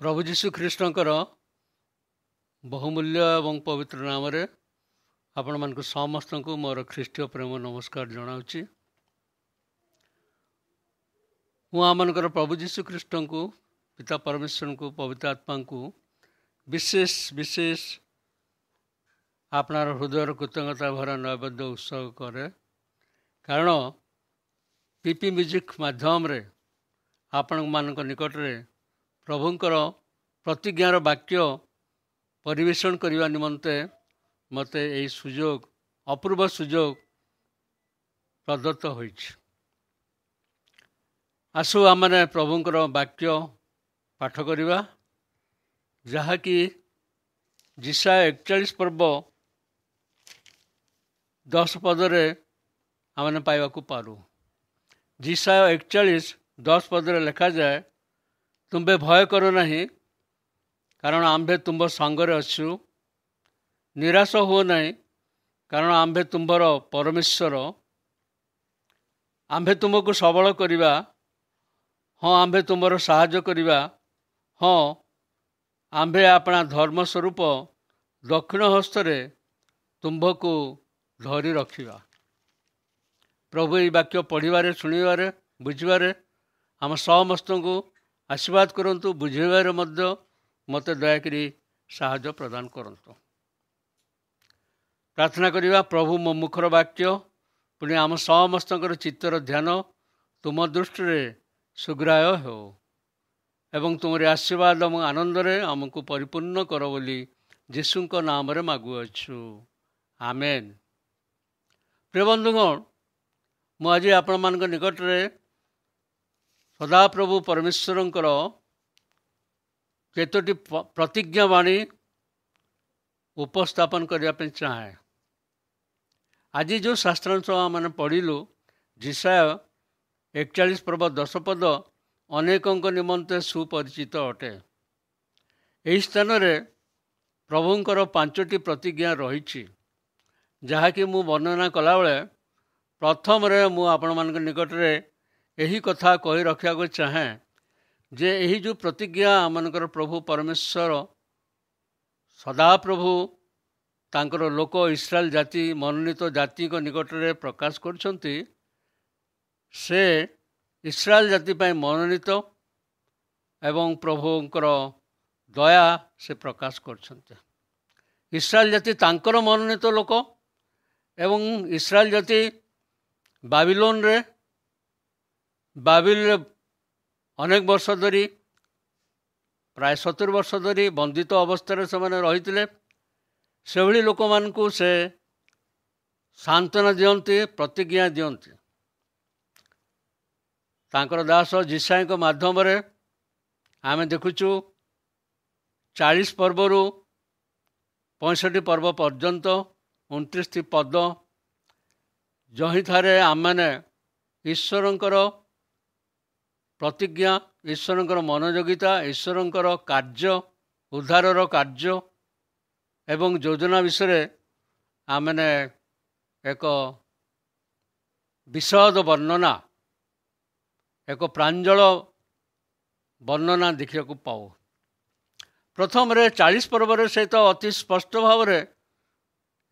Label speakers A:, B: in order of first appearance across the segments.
A: प्रभु जीशु ख्रीष्टंकर बहुमूल्य एवं पवित्र नाम रे आपण मानक समस्त को मोर ख्रीष्टीय प्रेम नमस्कार जनाऊँगी। मुझे प्रभु जीशु ख्रीष्ट को पिता परमेश्वर को पवित्र आत्मा को विशेष विशेष आपनार हृदय कृतज्ञता भरा नैवेद्य उत्सव करे, कारण पीपी म्यूजिक माध्यम रे आपण मानक निकट रे प्रभुंकर प्रतिज्ञार वाक्य परिवेषण करने निमंते मते यही सुजोग अपूर्व सुजोग प्रदत्त होइछ। आसु आमने प्रभुंकर वाक्य पाठ करिबा, जहाँकि जिसाया 41 पर्व 10 पदरे आमने पाइबा को पारू। जिसाया 41 10 पदरे लिखा जाए, तुम्बे भय करो नहीं, कारण आम्भे तुम्ब संगरे अच्छु। निराश हो नहीं, कारण आम्भे तुम्बर परमेश्वर। आम्भे तुमको सबल करिबा, हाँ आम्भे तुमर साहाय्य करिबा, हाँ आम्भे अपना धर्म स्वरूप दक्षिण हस्तरे तुम्भको धरी रखिबा। प्रभु ये वाक्य पढ़िबारे शुणिबारे बुझिबारे आम समस्त को आशीर्वाद करंतु, बुझेबारे मध्य मते दयाकरी साहाय्य प्रदान करंतु। प्रार्थना करिबा। प्रभु मो मुखर वाक्य पुणी आम समस्तकर चित्तर ध्यान तुम दृष्टि सुग्राह्य हो एवं तुमरे आशीर्वाद और आनंद रे आमको परिपूर्ण कर बोली जीशुंक नाम रे मागुअछु, आमेन। प्रिय बंधुगण, मु आज आपण मान निकट रे सदाप्रभु परमेश्वरंकर केतोटी प्रतिज्ञावाणी उपस्थापन करने चाहे। आज जो शास्त्रांश मैंने पढ़िलु, जिसाया 41 पर्व 10 पद अनेकों निमंते सुपरिचित अटे। यही स्थान रे प्रभुंकर 5टी प्रतिज्ञा रही, जहाँकि मु वर्णना कला बेले प्रथम रे मु आपण मान निकट रे यही कथा कही रखा को चाहे जे यही जो प्रतिज्ञा आमनकर प्रभु परमेश्वर सदाप्रभु तांकर लोक इस्राएल जाति मनोनीत जाति को निकट रे प्रकाश करछंती, से इस्राएल जाति पाई मनोनीत एवं प्रभुंकर दया से प्रकाश करछंती। इस्राएल जाति तांकर मनोनीत लोक एवं इस्राएल जाति बाबिलोन रे बाबिल अनेक वर्ष धरी प्राय 70 वर्ष धरी बंदित अवस्था से रही। से भली लोक मानकु से सांत्वना दियंती, प्रतिज्ञा दियंती। तांकर दास जिसाई को माध्यम रे आमे देखुचु 40 पर्वरु 65 पर्व पर्यंत 29 पद, जही थारे आमने ईश्वरंकर प्रतिज्ञा, ईश्वरंकर मनोयोगिता, ईश्वरंकर कार्य, उद्धारर कार्य एवं योजना विषय आमने एक विशद वर्णना, एक प्रांजल वर्णना देखा पाऊ। प्रथम रे 40 पर्व से तो अति स्पष्ट भाव में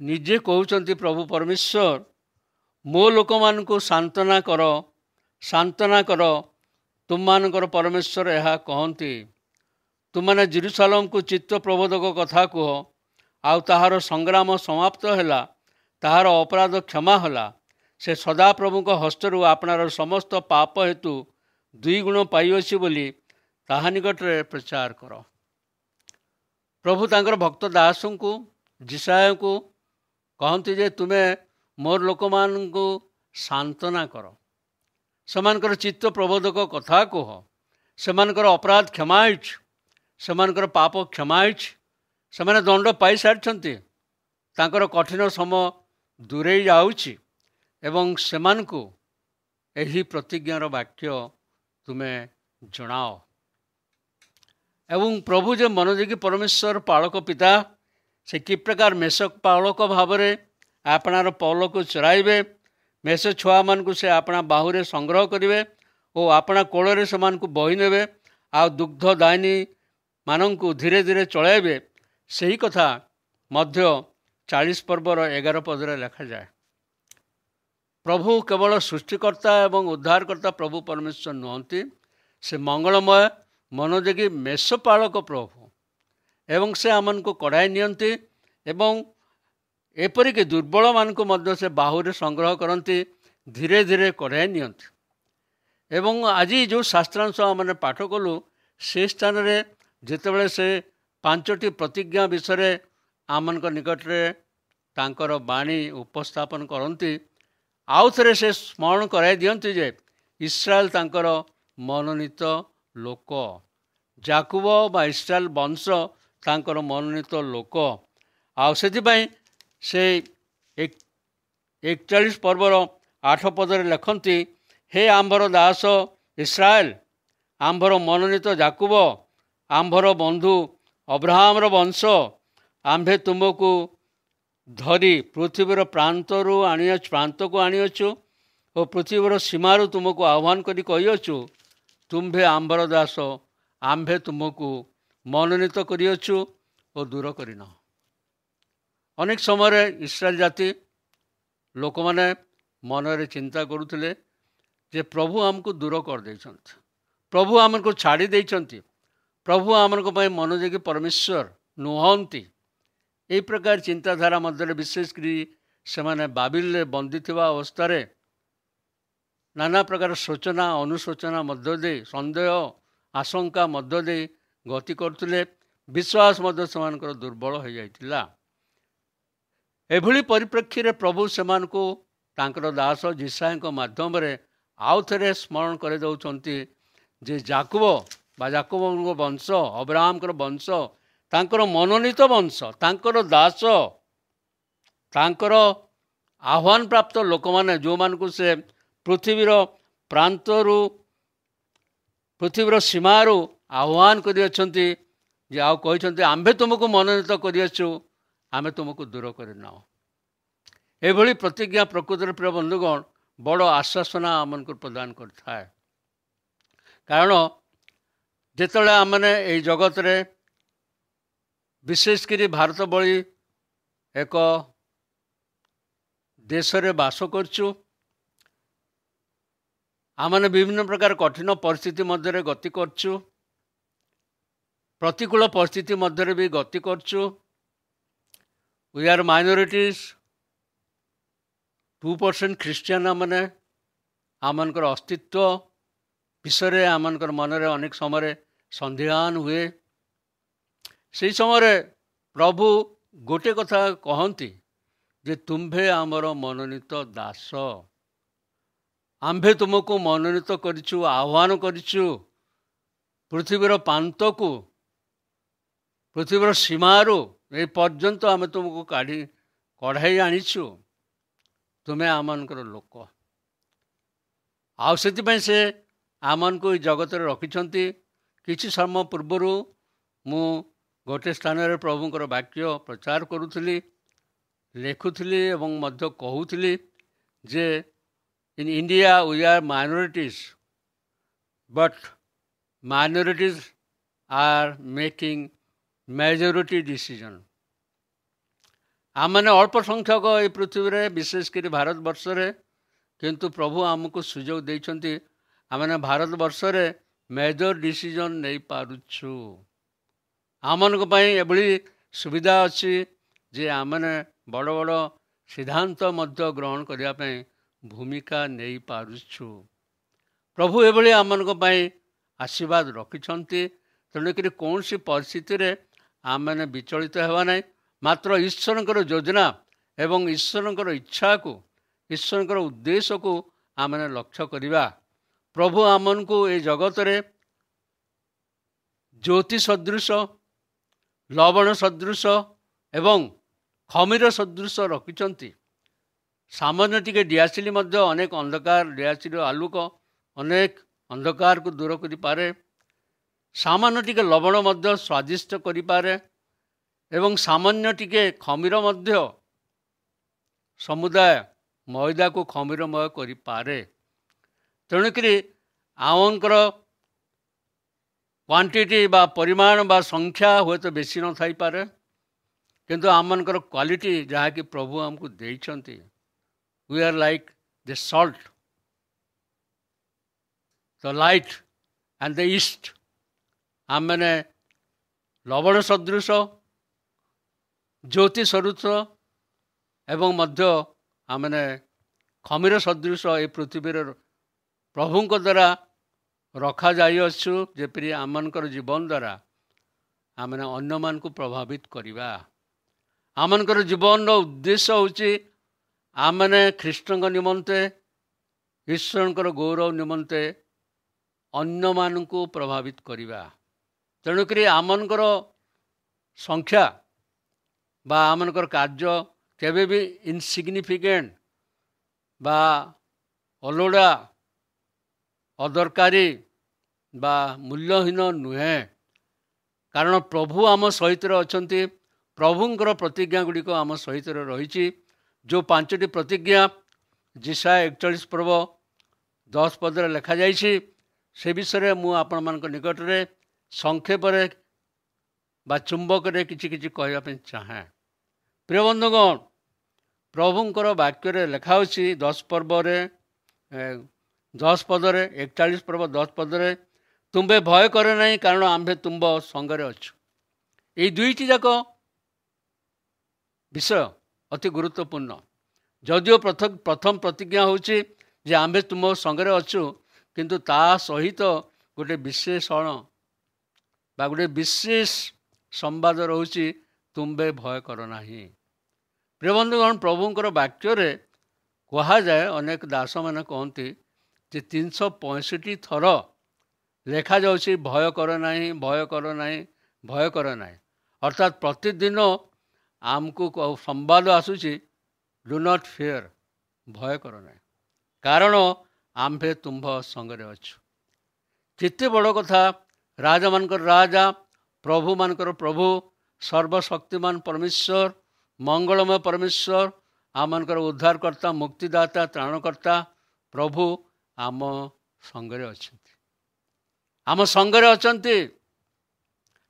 A: निजे कहउचंती प्रभु परमेश्वर, मो लोक मान को सांत्वना कर, सांत्वना कर। तुम मानकर परमेश्वर यह कहती, तुमने जेरुसलेम को चित्त प्रबोधक कथा कह, आउ ताहार संग्राम समाप्त हैला, ताहार अपराध क्षमा होला। से सदाप्रभु हस्तरु आपनार समस्त पाप हेतु 2 गुण पाइअछि बोली ताहा निकट रे प्रचार कर। प्रभु तांकर भक्त दास को जिसाया को कहती जे तुमे मोर लोक मान को सांत्वना कर, सेमानकर चित्त प्रबोधक कथा कह, सेमानकर अपराध क्षमा होइछ, सेमानकर पाप क्षमा होइछ, सेमाने दंड पाई सारिछंती, तांकर कठिन समय दूरे जाउछि एवं सेमानकु एही प्रतिज्ञार वाक्य तुमे जणाओ। एवं प्रभु जे मनोयोगी परमेश्वर पालक पिता, से कि प्रकार मेषक पालक भाव में आपणार पौल को चराइबे, मेष छुआ मान को से अपना बाहुरे संग्रह करेंगे और अपना कोल से बही ने आ दुग्ध दायनी ମାନଙ୍କୁ ଧୀରେ ଧୀରେ ଚଳାଇବେ, ସେହି କଥା ମଧ୍ୟ 40 ପର୍ବର 11 ପଦରେ ଲେଖାଯାଏ। ପ୍ରଭୁ କେବଳ ସୃଷ୍ଟିକର୍ତ୍ତା ଏବଂ ଉଦ୍ଧାରକର୍ତ୍ତା ପ୍ରଭୁ ପରମେଶ୍ୱର ନୁହନ୍ତି, ସେ ମଙ୍ଗଳମୟ ମନୋଯୋଗୀ ମେଷପାଳକ ପ୍ରଭୁ ଏବଂ ସେ ଆମମାନଙ୍କୁ କଢ଼ାଇ ନିଅନ୍ତି ଏବଂ ଏପରିକି ଦୁର୍ବଳମାନଙ୍କୁ ମଧ୍ୟ ସେ ବାହୁରେ ସଂଗ୍ରହ କରନ୍ତି, ଧୀରେ ଧୀରେ କଢ଼ାଇ ନିଅନ୍ତି। ଏବଂ ଆଜି ଯେଉଁ ଶାସ୍ତ୍ରାଂଶ ଆମେ ପାଠ କଲୁ, ସେ ସ୍ଥାନରେ ଯେତେବେଳେ ସେ 5ଟି ପ୍ରତିଜ୍ଞା ବିଷୟରେ ଆମମାନଙ୍କ ନିକଟରେ ତାଙ୍କର ବାଣୀ ଉପସ୍ଥାପନ କରନ୍ତି, ଆଉ ଥରେ ସେ ସ୍ମରଣ କରାଇ ଦିଅନ୍ତି ଯେ ଇସ୍ରାଏଲ ତାଙ୍କର ମନୋନୀତ ଲୋକ, ଯାକୁବ ବା ଇସ୍ରାଏଲ ବଂଶ ତାଙ୍କର ମନୋନୀତ ଲୋକ। ଆଉ ସେଥିପାଇଁ ସେ 41 ପର୍ବର 8 ପଦରେ ଲେଖନ୍ତି, ହେ ଆମ୍ଭର ଦାସ ଇସ୍ରାଏଲ, ଆମ୍ଭର ମନୋନୀତ ଯାକୁବ, ଆମ୍ଭର ବନ୍ଧୁ ଅବ୍ରାହମର ବଂଶ, ଆମ୍ଭେ ତୁମକୁ ଧରି ପୃଥିବୀର ପ୍ରାନ୍ତକୁ ଆଣିଅଛୁ ଓ ପୃଥିବୀର ସୀମାରୁ ତୁମକୁ ଆହ୍ୱାନ କରି କହିଅଛୁ, ତୁମ୍ଭେ ଆମ୍ଭର ଦାସ, ଆମ୍ଭେ ତୁମକୁ ମନୋନୀତ କରିଅଛୁ ଓ ଦୂର କରିନାହୁଁ। ଅନେକ ସମୟରେ ଇସ୍ରାଏଲ ଜାତି ଲୋକମାନେ ମନରେ ଚିନ୍ତା କରୁଥିଲେ ଯେ ପ୍ରଭୁ ଆମକୁ ଦୂର କରିଦେଇଛନ୍ତି, ପ୍ରଭୁ ଆମକୁ ଛାଡ଼ି ଦେଇଛନ୍ତି, ପ୍ରଭୁ ଆମଙ୍କ ପାଇଁ ମନୋଯୋଗୀ ପରମେଶ୍ୱର ନୁହନ୍ତି। ଏହି ପ୍ରକାର ଚିନ୍ତାଧାରା ମଧ୍ୟରେ ବିଶେଷ କରି ସେମାନେ ବାବିଲରେ ବନ୍ଦୀ ଥିବା ଅବସ୍ଥାରେ ନାନା ପ୍ରକାର ଶୋଚନା ଅନୁଶୋଚନା ମଧ୍ୟ ଦେଇ, ସନ୍ଦେହ ଆଶଙ୍କା ମଧ୍ୟ ଦେଇ ଗତି କରୁଥିଲେ। ବିଶ୍ୱାସ ମଧ୍ୟ ସେମାନଙ୍କର ଦୁର୍ବଳ ହୋଇଯାଇଥିଲା। ଏଭଳି ପରିପ୍ରେକ୍ଷୀରେ ପ୍ରଭୁ ସେମାନଙ୍କୁ ତାଙ୍କର ଦାସ ଯିଶାୟଙ୍କ ମାଧ୍ୟମରେ ଆଉ ଥରେ ସ୍ମରଣ କରିଦେଉଛନ୍ତି ଯେ ଯାକୁବଙ୍କ ବଂଶ, ଅବ୍ରାହମଙ୍କର ବଂଶ, ତାଙ୍କର ମନୋନୀତ ବଂଶ, ତାଙ୍କର ଦାସ, ତାଙ୍କର ଆହ୍ୱାନ ପ୍ରାପ୍ତ ଲୋକମାନେ, ଯେଉଁମାନଙ୍କୁ ସେ ପୃଥିବୀର ପ୍ରାନ୍ତରୁ ପୃଥିବୀର ସୀମାରୁ ଆହ୍ୱାନ କରିଅଛନ୍ତି, ଯେ ଆଉ କହିଛନ୍ତି ଆମ୍ଭେ ତୁମକୁ ମନୋନୀତ କରିଅଛୁ, ଆମେ ତୁମକୁ ଦୂର କରିନାହୁଁ। ଏଭଳି ପ୍ରତିଜ୍ଞା ପ୍ରକୃତରେ ପ୍ରିୟ ବନ୍ଧୁଗଣ ବଡ଼ ଆଶ୍ୱାସନା ଆମକୁ ପ୍ରଦାନ କରିଥାଏ। କାରଣ ଯେତେବେଳେ ଆମେ ଏହି ଜଗତରେ ବିଶେଷ କରି ଭାରତ ଭଳି ଏକ ଦେଶରେ ବାସ କରୁଛୁ, ଆମେ ବିଭିନ୍ନ ପ୍ରକାର କଠିନ ପରିସ୍ଥିତି ମଧ୍ୟରେ ଗତି କରୁଛୁ, ପ୍ରତିକୂଳ ପରିସ୍ଥିତି ମଧ୍ୟରେ ବି ଗତି କରୁଛୁ। वी आर माइनोरिटीज, 2% ଖ୍ରୀଷ୍ଟିଆନ ମାନେ ଆମମାନଙ୍କର ଅସ୍ତିତ୍ୱ ବିଷୟରେ ଆମମାନଙ୍କର ମନରେ ଅନେକ ସମୟରେ ସନ୍ଦେହାନ ହୁଏ। ସେହି ସମୟରେ ପ୍ରଭୁ ଗୋଟିଏ କଥା କହନ୍ତି ଯେ ତୁମ୍ଭେ ଆମର ମନୋନୀତ ଦାସ, ଆମ୍ଭେ ତୁମକୁ ମନୋନୀତ କରିଛୁ, ଆହ୍ୱାନ କରିଛୁ, ପୃଥିବୀର ପ୍ରାନ୍ତକୁ, ପୃଥିବୀର ସୀମାରୁ ଏ ପର୍ଯ୍ୟନ୍ତ ଆମେ ତୁମକୁ କଢ଼ାଇ ଆଣିଛୁ, ତୁମେ ଆମମାନଙ୍କର ଲୋକ। ଆଉ ସେଥିପାଇଁ ସେ ଆମମାନଙ୍କୁ ଏ ଜଗତରେ ରଖିଛନ୍ତି। କିଛି ସମୟ ପୂର୍ବରୁ ମୁଁ ଗୋଟିଏ ସ୍ଥାନରେ ପ୍ରଭୁଙ୍କର ବାକ୍ୟ ପ୍ରଚାର କରୁଥିଲି, ଲେଖୁଥିଲି ଏବଂ ମଧ୍ୟ କହୁଥିଲି ଯେ in India we are minorities, but minorities are making majority decision. आमने अल्प संख्यक ये पृथ्वी रे विशेष कर भारत वर्ष रे, किंतु प्रभु आमको सुजोग देइछंती आमने भारत वर्ष रे मेजर डिसीजन नहीं पारुछु। आमन को पई एबली सुविधा अछि जे आमने बड़ बड़ सिद्धांत मध्य ग्रहण करिया पई भूमिका नहीं पारुछु। प्रभु एबली आमन को पई आशीर्वाद रखिछंती। तेणुकरी कौन सी परिस्थिति रे आमने विचलित हेबा नहीं, मात्र ईश्वरଙ୍କର योजना एवं ईश्वरଙ୍କର इच्छा को, ईश्वरଙ୍କର उद्देश्य को आमने लक्ष्य करिबा। प्रभु आमन को ए जगत रे ज्योति सदृश, लवण सदृश एवं खमीर सदृश रखिछंती। सामान्य टिके डियासिली मध्य अनेक अंधकार, डियासिली आलोक अनेक अंधकार को दूर करि पारे। सामान्य टिके लवण मध्य स्वादिष्ट करि पारे एवं सामान्य टिके खमीर मध्य समुदाय मैदा को खमीरमय करि पारे। तेणुकरी आमनकर क्वांटिटी बा परिमाण बा संख्या हुए तो बेसी न थाई पारे, किंतु आमनकर क्वालिटी जहाँकि प्रभु आमको देइछंती। We are like the salt, the light and the east. आम मैंने लवण सदृश, ज्योति सदृश एवं मध्य आमने खमीर सदृश ये पृथ्वी प्रभु द्वारा रखा जाइछु, जेपरि आमनकर जीवन द्वारा आमने अन्य मान को प्रभावित करिबा। आमनकर जीवन उद्देश्य होची आमने ख्रीष्टन निमंते, ईश्वरंकर गौरव निमंते अन्य मान को प्रभावित करिबा। तेणुक आमनकर संख्या बा आमनकर कार्य केबे भी इनसिग्निफिकेंट बा अलोड़ा अदरकारी बा मूल्यहीन नुहे। कारण प्रभु आम सहित अछंती। प्रभुंकर प्रतिज्ञा गुड़िक आम सहित रही। जो 5टी प्रतिज्ञा जिसाया 41 पर्व 10 पदरे लिखा जाइछि, से विषय मु आपण मानक निकट रे संक्षेप बा चुंबक किछि किछि कहया पे चाहे। प्रिय बंधुगण, प्रभुंकर वाक्य लिखा होछि 10 पर्वरे 10 पदरे 41 पर्व 10 पदरे, तुम्बे भय करे नहीं कारण आम्भे तुम्ब संगरे अच्छु। ये दुईटी जाक विषय अति गुरुत्वपूर्ण। जदिओ प्रथम प्रतिज्ञा होछि जे आम्भे तुम संगरे अच्छु, किंतु ता सहित गोटे विशेषण बा गोटे विशेष संवाद रोची तुम्बे भय कर नाही। प्रिय बंधुगण, प्रभुंकर वाक्य रे कहा जाए, अनेक दास मैंने कहती जे 365 थर लेखा जाउछि भय कर नाही, भय कर नाही, भय कर नाही। अर्थात प्रतिदिन आमको संवाद आसुछि डू नॉट फियर, भय कर नाही, कारण आम्भे तुम्भ संगरे अच्छु। केते बड़ कथा! राजा मानकर राजा, प्रभु मानकर प्रभु, सर्वशक्तिमान परमेश्वर, मंगलमय परमेश्वर, आमनकर उद्धारकर्ता, मुक्तिदाता, त्राणकर्ता प्रभु आम संगरे अछंती, आम संगरे अछंती।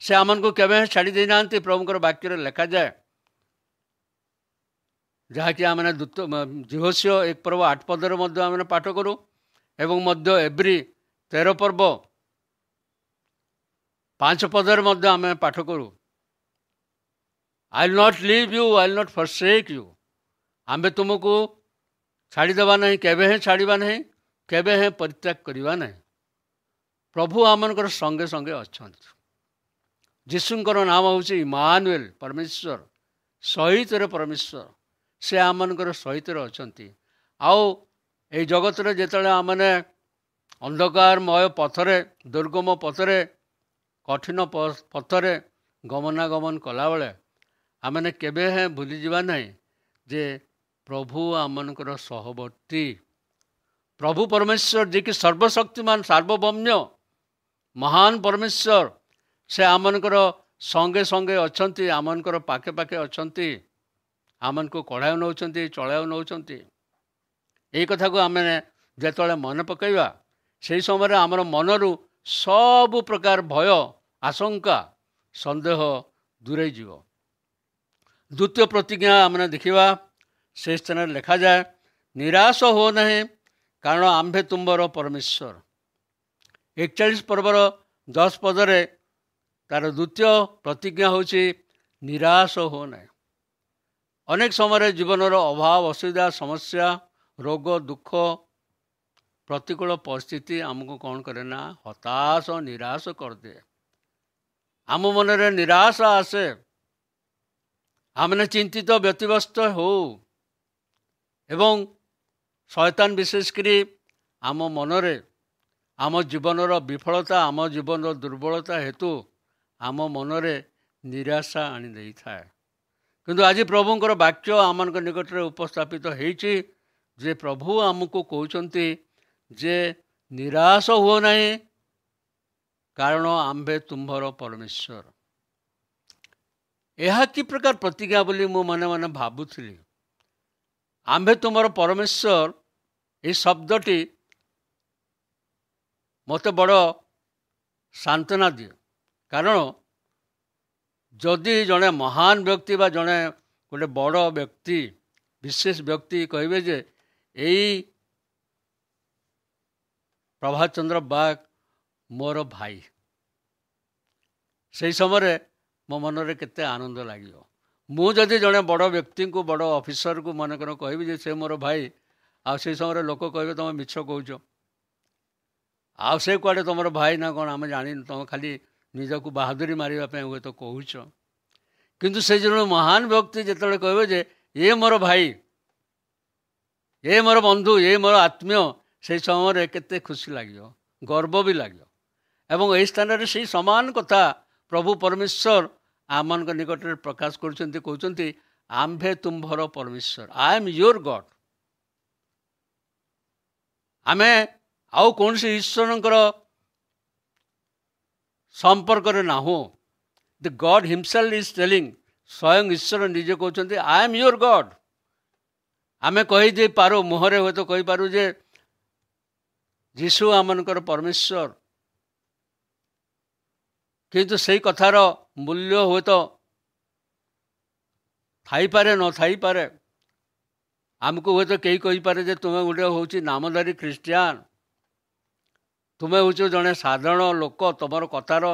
A: से आमन को केबे छाड़ी दे नांती। प्रभुंकर वाक्य लिखा जाए, जहाँकि आमने जिहोशियो 1 पर्व 8 पदरे मध्य आमने पाठ करूँ, एवं मध्य एब्री 13 पर्व 5 पदरे मध्य आम पाठ करूँ। I will not leave you, I will not forsake you. आम्भे तुमको छाड़ीदेवा नहीं, केबे छाड़ीबा नहीं, केबे परित्याग करिबा नहीं। प्रभु आमनकर संगे संगे अछंती। जीशुंकर नाम होछि इमानुएल, परमेश्वर सहित परमेश्वर। से आमनकर सहित अछंती। आओ ए जगत रे जेतले आमने अंधकारमय पथरे, दुर्गम पथरे, कठिन पथरे गमनागमन कला बेले आमने केबे भूली जीवा नहीं जे प्रभु आमनकर सहवर्ती। प्रभु परमेश्वर जी की सर्वशक्तिमान, सार्वभौम्य, महान परमेश्वर, से आमनकर संगे संगे अछंती, आमनकर पाखे पाखे अछंती, आमन को कढ़ाऊ नौचंती, चढ़ाऊ नौचंती। यही कथा को आम जेतले मन पकईवा, से समय आमर मनरू सब प्रकार भय, आशंका, संदेह दूरे जीव। द्वितीय प्रतिज्ञा आमने देखिवा, से स्थान लिखा जाए, निराश हो नहीं कारण आम्भे तुम्बर परमेश्वर। 41 पर्वर 10 पदरे तार द्वितीय प्रतिज्ञा होछि निराश हो नहीं। अनेक समय जीवनर अभाव, असुविधा, समस्या, रोग, दुख, प्रतिकूल परिस्थिति आमको कौन करे ना हताश, निराश कर दे। आम मन रे निराश आसे, आमने चिंतित व्यतिव्यस्त हो, एवं शैतान विशेषकरी आम मनरे आम जीवनर विफलता, आम जीवन दुर्बलता हेतु आम मनरे निराशा आनी देई थाए। किंतु आज प्रभुंकर वाक्य आमनक निकट रे उपस्थापित होईछि जे प्रभु आमको कहउछंती जे निराश हुओ नहीं कारण आम्भे तुम्भर परमेश्वर। यह कि प्रकार प्रतिज्ञा बोली मु मने मने भाबुथली। आम्भे तुम्भर परमेश्वर ये शब्दटी मते बड़ सांत्वना दिए। कारण जदि जड़े महान व्यक्ति बा जड़े गोटे बड़ व्यक्ति विशेष व्यक्ति कहे जे यही प्रभात चंद्र बाग मोर भाई, से समय मो मनरे केते आनंद लगे। मु जदि जड़े बड़ व्यक्ति को बड़ ऑफिसर को मनकर कहि जे से मोर भाई, आ से समय लोक कहे तुम मिछ कौच, आ से कुआडे तुम भाई ना कौन आम जानी, तुम खाली निजक बहादुरी मारे हुए तो कहूच। किंतु से जो महान व्यक्ति जिते कहे जे ये मोर भाई, ये मोर बंधु, ये मोर आत्मीय, से समय केते खुशी लगे, गर्व भी लगे। एवं यही स्थान में से समान कथा प्रभु परमेश्वर आम निकट में प्रकाश कर आम्भे तुम्भर परमेश्वर, आई एम योर गॉड। आमे आउ कौन सी ईश्वर संपर्क ना हो। The God himself is telling, स्वयं ईश्वर निजे कहते आई एम योर गॉड। आमे कही पारो मुहरे हुए तो कही पारू जे जीशु आमनकर परमेश्वर, किंतु से कथार मूल्य हुए तो थाई पारे न थाई पारे। आमको हुए तो कई कही पारे जे तुम्हें गोटे हूँ नामधारी ख्रीस्टियान, तुम्हें हूँ जड़े साधारण लोक, तुम कथार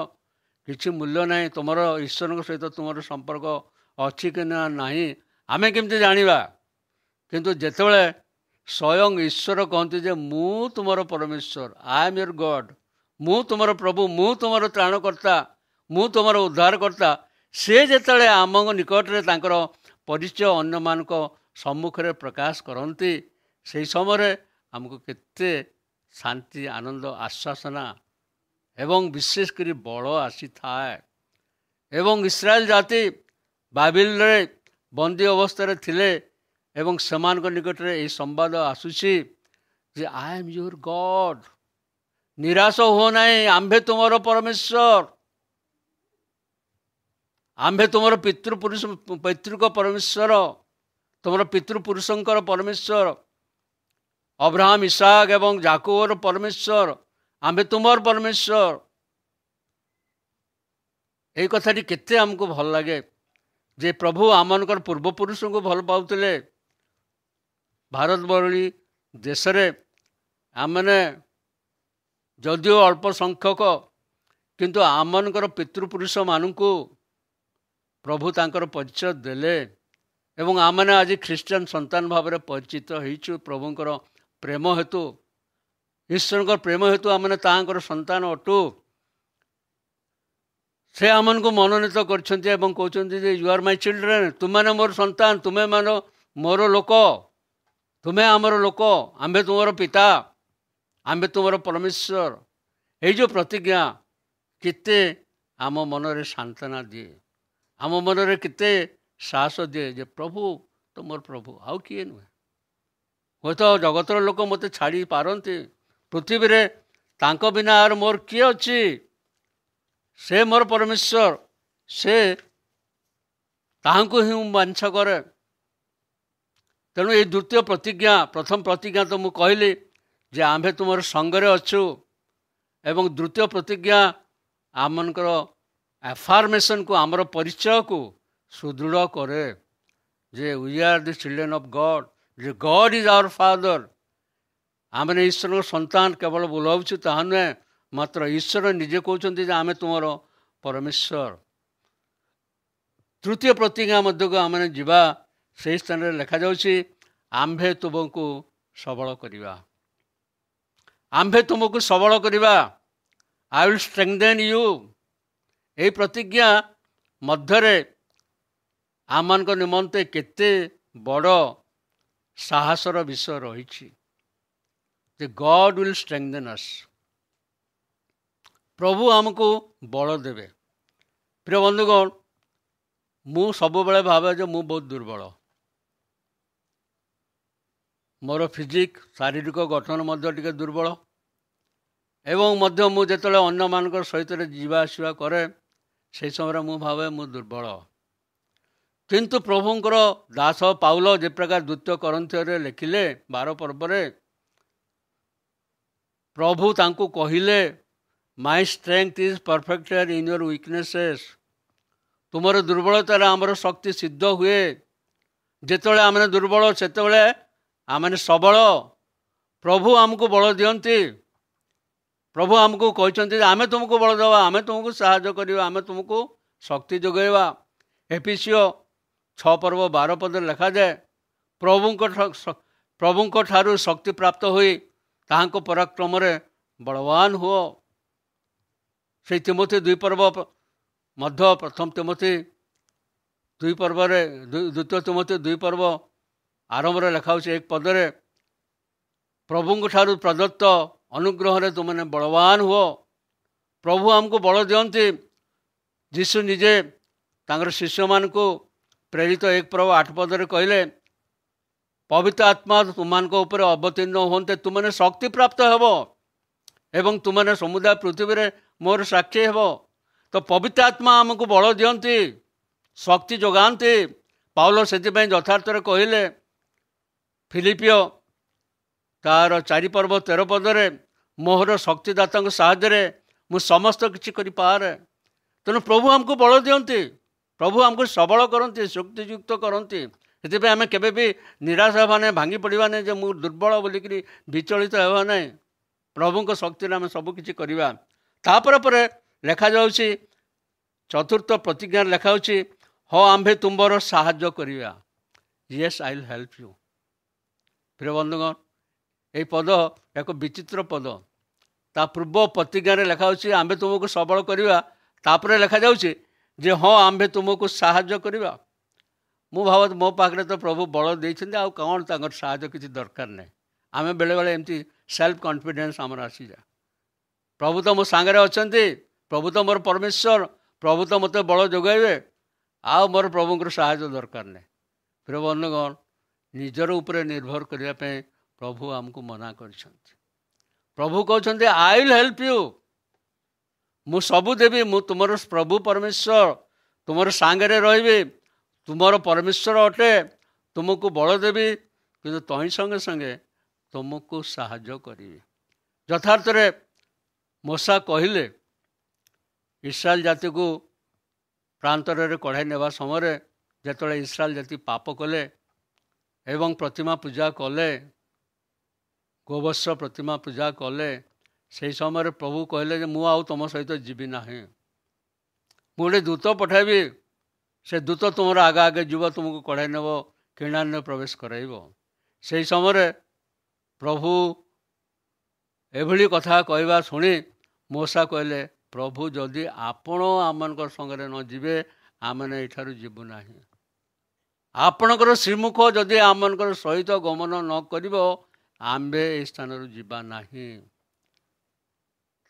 A: किसी मूल्य ना, तुम ईश्वर सहित तुम संपर्क अच्छी कि ना आमे केमती जानिबा। किंतु जेतेबेले स्वयं ईश्वर कहते जे मु तुमर परमेश्वर, आई एम योर गॉड, मु तुमर प्रभु, मु तुमर त्राणकर्ता, मु तुमर उद्धारकर्ता, से जेतेबेले आम निकट में तांकर परिचय अन्य मान सम्मुख में प्रकाश करती, से समय आमको केते शांति, आनंद, आश्वासना एवं विशेषकर बल आसी थाए। एवं इस्राएल जाति बाबिल रे बंदी अवस्था थिले एवं समान निकट में यही संवाद आसूसी जे आई एम योर गॉड, निराश हो नहीं, आम्भे तुमर परमेश्वर, आम्भे तुमर पितृपुरुष पैतृक परमेश्वर, तुमर पितृपुरुषंकर परमेश्वर, अब्राहम इसाक एवं जाकोबर परमेश्वर, आम्भे तुमर परमेश्वर। यही कथाटी केते हमको भल लगे जे प्रभु आमनकर पूर्वपुरुष को भल पाउतले। भारत भली देश रे आमने जदिओ अल्प संख्यक, किंतु आमनकर पितृपुरुष मानू प्रभु तांकर परिचय देले एवं आमने आज ख्रीस्टियन संतान भाव में परिचित होइछु। प्रभुंकर प्रेम हेतु, ईश्वर प्रेम हेतु आमने तांकर संतान अटू। से आमन को मनोनीत करछन्ते एवं कहछन्ते जे यू आर माय चिल्ड्रेन, तुमने मोर संतान, तुम्हें मानो मोर लोक, तुम्हें आमर लोक, आम्भे तुमर पिता, आम्भे तुमर परमेश्वर। ये जो प्रतिज्ञा किते आम मनरे सांत्वना दिए, आम मनरे किते साहस दिए जे प्रभु तो मोर प्रभु, आउ किए नुहे। हूँ तो जगतर लोक मत छाड़ी पारती, पृथ्वी रे तांको बिना आर मोर किए अच्छी, से मोर परमेश्वर, से तांको ही बांछा करे। तेणु ये द्वितीय प्रतिज्ञा, प्रथम प्रतिज्ञा तो मु कहली जे आम्भे तुमर संगरे अच्छु, एवं द्वितीय प्रतिज्ञा आमनकर एफार्मेशन को, आमर परिचय को सुदृढ़ करे जे we are the children of God, जे गॉड इज आवर फादर। आमने ईश्वर संतान केवल बोलाऊँ ताहा नुहे, मात्र ईश्वर निजे कहते जे आमे तुमर परमेश्वर। तृतीय प्रतिज्ञा मध्य को आमने जीवा, से स्थान में लिखा जाउछि आम्भे तुमको सबल करिबा, आम्भे तुमको सबल करिबा, आई विल स्ट्रेंथेन यू। यही प्रतिज्ञा मध्यरे आमान को निमंते केते बड़ साहसर विषय रही। गॉड विल स्ट्रेंथेन अस, प्रभु आमको बल देवे। प्रिय बंधुगण, मु सब बेले भावे जे मु बहुत दुर्बल, मोर फिजिक शारीरिक गठन मध्य टिके दुर्बल, एवं मध्य मु जेतले अन्य मानकर सहित जीवा आसवा करे से समय मु भावे मु दुर्बल। किंतु प्रभुंकर दास पाउल जे प्रकार द्वितीय कोरिन्थियों लिखिले 12 पर्व रे, प्रभु तांको कहिले my strength is perfected in your weaknesses. तुमर दुर्बलतार आमर शक्ति सिद्ध हुए। जितेबाला आम दुर्बल से आम सबल। प्रभु आमको बल दियंती। प्रभु आमको कहते आमे तुमको बल देवा, आमे तुमको साहाय्य करवा, आमे तुमको शक्ति जोगेवा। एफिसियो 6 पर्व 12 पद लिखा जाए, प्रभु ठारू शक्ति प्राप्त हुई ताहांको पराक्रम रे बलवान हुओ। से तिमोथी 2 पर्व मध्य प्रथम तिमोथी 2 पर्व द्वितीय तिमोथी 2 पर्व आरंभ लिखा हो 1 पदरे, प्रभु ठारू प्रदत्त अनुग्रह रे तुमने बलवान हुओ। प्रभु आमको बल दियंती। जीशु निजे तांकर शिष्य मान को प्रेरित 1 पर्व 8 पदरे कहले, पवित्र आत्मा तुमान को ऊपर अवतीर्ण होते तुमने शक्ति प्राप्त हेब एवं तुमने समुदाय पृथ्वी रे मोर साक्षी हेब। तो पवित्र आत्मा आमको बल दियंती, शक्ति जोगाती। पाउल से यथार्थ कहले फिलिपियो तार 4 पर्व 13 पदरे, मोहर शक्तिदाता साहाଯ୍ୟରେ मु समस्त किछि करि पारे। तेणु प्रभु आमको बल दियंती, प्रभु आमको सबल करती, शक्तियुक्त करती। से आम केबे भी निराश हेबा नहीं, भांगी पड़ा नहीं जे मु दुर्बल बोलिक विचलित हेबा नहीं। प्रभु को शक्ति आम सबकि करवा। तापर पर लेखा जाउछि 4th प्रतिज्ञा लेखा होछि, हाँ आम्भे तुम्बर साहाय्य करिया। Yes I will help you. प्रिय बंधुगण, यही पद एक विचित्र पद। ता पूर्व प्रतिज्ञा लेखा होछि आम्भे तुमको सबल करिवा, तापर लेखा जाउछि जे हाँ आम्भे तुमको साहाय्य करिवा। मु भावत मो पाखरे तो प्रभु बल देइछन्ते, आ कौन तांकर साहाय्य किछि दरकार नहीं। आमे बेले बेले एमती सेल्फ कॉन्फिडेंस आमर आसी जाए। प्रभु तो मो सांगरे अछन्ति, प्रभु तो मोर परमेश्वर, प्रभु तो मते बल जोगाइबे, आ मोर प्रभुंकर साहाय्य दरकार नहीं। प्रिय बंधुगण, निजर उपरे निर्भर करने पे प्रभु आमको मना करछन्ति। प्रभु कहते आई विल हेल्प यू, मु सबु देवी, मु तुमर प्रभु परमेश्वर, तुमर सांगरे रहिबे, तुमर परमेश्वर अटे, तुमको बल देवी, किंतु तही संगे संगे तुमको साहाय्य करी। यथार्थ रे मूसा कहले इस्राएल जाति को प्रांतर कढ़ाई नेवा समय जिते इस्राएल जाति पाप कले एवं प्रतिमा पूजा कले, गोवत्स प्रतिमा पूजा कले, से समय प्रभु कहले मु आउ तुम सहित जीवी ना, गोटे दूत पठाइबी, से दूत तुम आगे आगे जीव, तुमको कढ़ाई नेब, किणान्य प्रवेश कराइब। से समय प्रभु एभली कथा कहवा शुणी मूसा कहले, प्रभु जदि आपण आम संगे न जीवे आमने एठारु जीवु नाही। आपणकर श्रीमुख जदि आमनकर सहित गमन न करिब आम्भे ए स्थान जीवा नाही।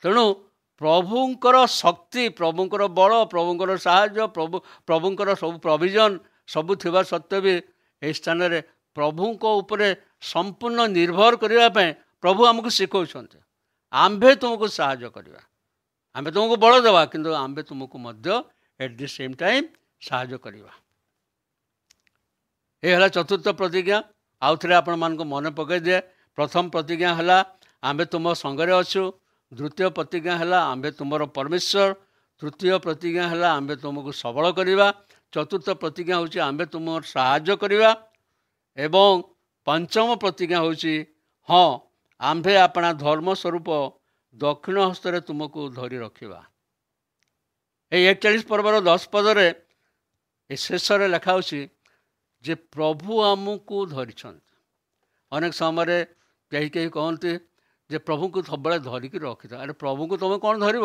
A: तेणु प्रभुंकर शक्ति, प्रभुंकर बल, प्रभुंकर साहाय्य, प्रभुंकर सब प्रोविजन सबु थिबा सत्वे भी ए स्थान रे प्रभुंको उपरे संपूर्ण निर्भर करिवा पे प्रभु हमको शिखौछन्ते। आम्भे तुमको साहाय्य करिवा, आम्भे तुमको बल देवा, किंतु आम्भे तुमको मध्य एट द सेम टाइम साहाय्य करिवा। ये हला 4th प्रतिज्ञा। आउ थे आपण मानको मन पकई दिए। प्रथम प्रतिज्ञा हला आम्भे तुम संगरे अच्छु, द्वितीय प्रतिज्ञा हला आम्भे तुमर परमेश्वर, तृतीय प्रतिज्ञा हला आम्भे तुमको सबल करिवा, चतुर्थ प्रतिज्ञा होची आम्भे तुमर साहाय्य करिवा, एवं पंचम प्रतिज्ञा होची हाँ आम्भे अपना धर्म स्वरूप दक्षिण हस्तरे तुमको धरी रखिवा। ये 41 पर्वर 10 पदरे शेष लेखा होची जे प्रभु आमको धरिछन्ति। अनेक समय कहीं कहीं कहते जे प्रभु को सब धरिक रखि था। अरे प्रभु को तुम कौन धर,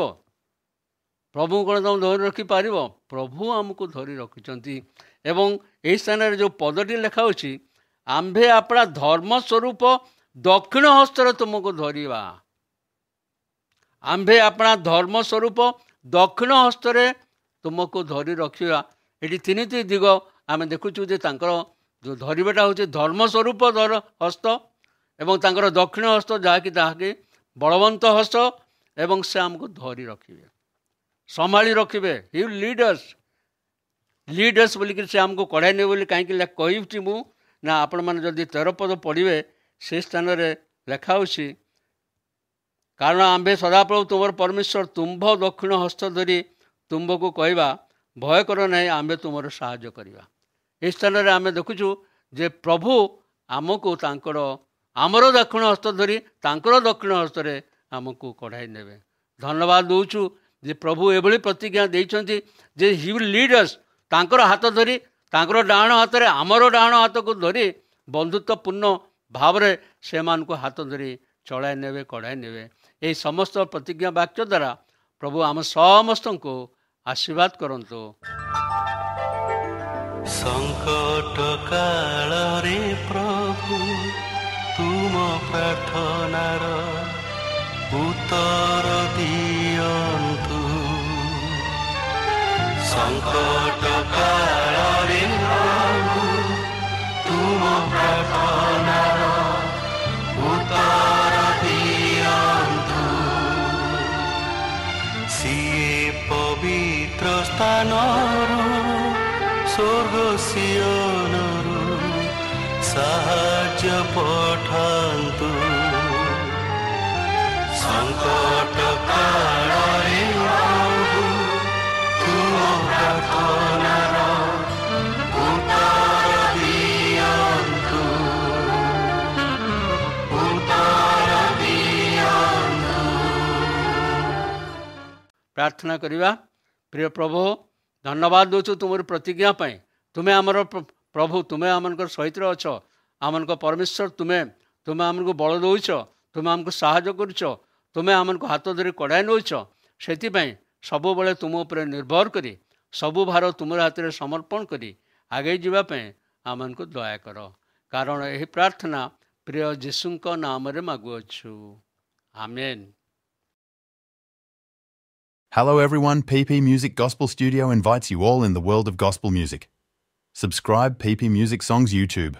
A: प्रभु कौन तुम धरी रखिपार? प्रभु आमको धरी रखिछन्ति। एवं यही स्थान जो पदटी लेखा होची आम्भे अपना धर्म स्वरूप दक्षिण हस्तर तुमको धरिवा। आम्भे अपना धर्म स्वरूप दक्षिण हस्तरे तुमको धरी रखिवा। ये 3टी दिग आम देखुचु जे जो धरवाटा हूँ धर्म स्वरूप धर हस्त एवं तांकर दक्षिण हस्त जहाँकि बलवंत हस्त, एवं से आमको धरी रखिए, संभाली रखिए। ही लीड अस बोलिक से आमको कढ़ाई ने बोली कहीं कही मु ना आपण मैंने जदि 13 पद पढ़े से स्थान रे लेखा होची କାରଣ ଆମ୍ଭେ ସଦାପ୍ରଭୁ ତୁମର ପରମେଶ୍ୱର ତୁମ୍ଭ ଦକ୍ଷିଣ ହସ୍ତ ଧରି ତୁମ୍ଭକୁ କହିବା ଭୟ କର ନାହିଁ, ଆମ୍ଭେ ତୁମର ସାହାଯ୍ୟ କରିବା। ଏହି ସ୍ଥାନରେ ଆମେ ଦେଖୁଛୁ ଯେ ପ୍ରଭୁ ଆମକୁ ଆମର ଦକ୍ଷିଣ ହସ୍ତ ଧରି ତାଙ୍କର ଦକ୍ଷିଣ ହସ୍ତରେ ଆମକୁ କଢ଼ାଇ ନେବେ। ଧନ୍ୟବାଦ ଦେଉଛୁ ଯେ ପ୍ରଭୁ ଏଭଳି ପ୍ରତିଜ୍ଞା ଦେଇଛନ୍ତି ଯେ ହି ୱିଲ୍ ଲିଡ୍ ଅସ୍, ତାଙ୍କର ହାତ ଧରି ତାଙ୍କର ଡାହାଣ ହାତରେ ଆମର ଡାହାଣ ହାତକୁ ଧରି ବନ୍ଧୁତ୍ୱପୂର୍ଣ୍ଣ ଭାବରେ ସେମାନଙ୍କୁ ହାତ ଧରି ଚଳାଇ ନେବେ, କଢ଼ାଇ ନେବେ। ଏହି ସମସ୍ତ ପ୍ରତିଜ୍ଞା ବାକ୍ୟ ଦ୍ୱାରା ପ୍ରଭୁ ଆମ ସମସ୍ତଙ୍କୁ ଆଶୀର୍ବାଦ କରନ୍ତୁ।
B: ସଂକଟ କାଳରେ ପ୍ରଭୁ ତୁମ ପ୍ରାର୍ଥନାର ଉତ୍ତର ଦିଅନ୍ତୁ। ସଂକଟ କାଳରେ ପ୍ରଭୁ ତୁମ ପ୍ରାର୍ଥନାର ଉତ୍ତର ଦିଅନ୍ତୁ। ସିଏ ପବିତ୍ର ସ୍ଥାନରୁ ସ୍ୱର୍ଗ ସିଓନରୁ ସାହାଯ୍ୟ ପଠାନ୍ତୁ। ସଂକଟ କାଳରେ ପ୍ରଭୁ ତୁମ ପ୍ରାର୍ଥନାର ଉତ୍ତର ଦିଅନ୍ତୁ। ଉତ୍ତର ଦିଅନ୍ତୁ।
A: ପ୍ରାର୍ଥନା କରିବା। ପ୍ରିୟ ପ୍ରଭୁ, ଧନ୍ୟବାଦ ଦେଉଛୁ ତୁମର ପ୍ରତିଜ୍ଞା ପାଇଁ। ତୁମେ ଆମର ପ୍ରଭୁ, ତୁମେ ଆମମାନଙ୍କର ସହିତ ଅଛ, ଆମମାନଙ୍କ ପରମେଶ୍ୱର ତୁମେ ଆମକୁ ବଳ ଦେଉଛ, ତୁମେ ଆମକୁ ସାହାଯ୍ୟ କରୁଛ, ତୁମେ ଆମମାନଙ୍କୁ ହାତ ଧରି କଢ଼ାଇ ନେଉଛ। ସେଥିପାଇଁ ସବୁବେଳେ ତୁମ ଉପରେ ନିର୍ଭର କରି ସବୁ ଭାର ତୁମର ହାତରେ ସମର୍ପଣ କରି ଆଗେଇ ଯିବା ପାଇଁ ଆମମାନଙ୍କୁ ଦୟା କର। କାରଣ ଏହି ପ୍ରାର୍ଥନା ପ୍ରିୟ ଯୀଶୁଙ୍କ ନାମରେ ମାଗୁଅଛୁ, ଆମେନ୍।
C: Hello everyone, PP Music Gospel Studio invites you all in the world of gospel music. Subscribe PP Music Songs YouTube.